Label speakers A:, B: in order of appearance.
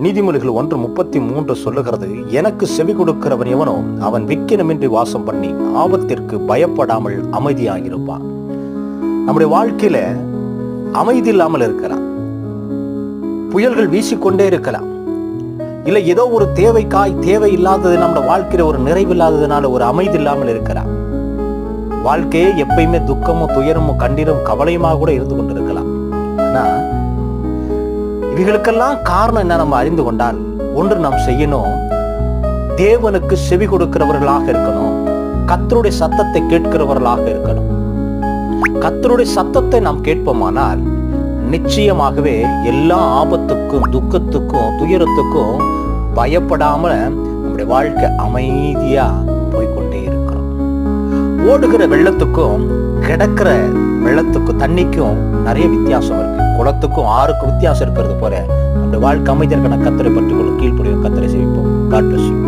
A: நீதிமொழிகள் 1:33 சொல்லுகிறது, எனக்கு செவி கொடுக்கிறவன் எவனோ அவன் விக்கினமின்றி வாசம் பண்ணி ஆபத்திற்கு பயப்படாமல் அமைதியாகிருப்பான். நம்முடைய வாழ்க்கையில அமைதி இல்லாமல் இருக்கலாம், புயல்கள் வீசிக்கொண்டே இருக்கலாம், இல்லை ஏதோ ஒரு தேவை இல்லாதது, நம்முடைய வாழ்க்கையில ஒரு நிறைவில்லாததுனால ஒரு அமைதி இல்லாமல் இருக்கலாம். வாழ்க்கையே எப்பயுமே துக்கமும் துயரமும் கண்ணீரும் கவலையுமாக கூட இருந்து கொண்டிருக்கலாம். ஆனா இவைகளுக்கெல்லாம் காரணம் என்ன நம்ம அறிந்து கொண்டால், ஒன்று நாம் செய்யணும், தேவனுக்கு செவி கொடுக்கிறவர்களாக இருக்கணும், கர்த்தருடைய சத்தத்தை கேட்கிறவர்களாக இருக்கணும். கர்த்தருடைய சத்தத்தை நாம் கேட்போமானால் நிச்சயமாகவே எல்லா ஆபத்துக்கும் துக்கத்துக்கும் துயரத்துக்கும் பயப்படாம நம்முடைய வாழ்க்கை அமைதியா போய்கொண்டே இருக்கிறோம். ஓடுகிற வெள்ளத்துக்கும் கிடக்கிற வெள்ளத்துக்கும் தண்ணிக்கும் நிறைய வித்தியாசம் இருக்கு. குளத்துக்கும் ஆறுக்கும் வித்தியாசம் இருக்கிறது போல நம்முடைய வாழ்க்கை அமைதியாக கர்த்தரை பற்றி கொள்ளும், கீழ்ப்படியும், கர்த்தரை சேவிப்போம். God bless you.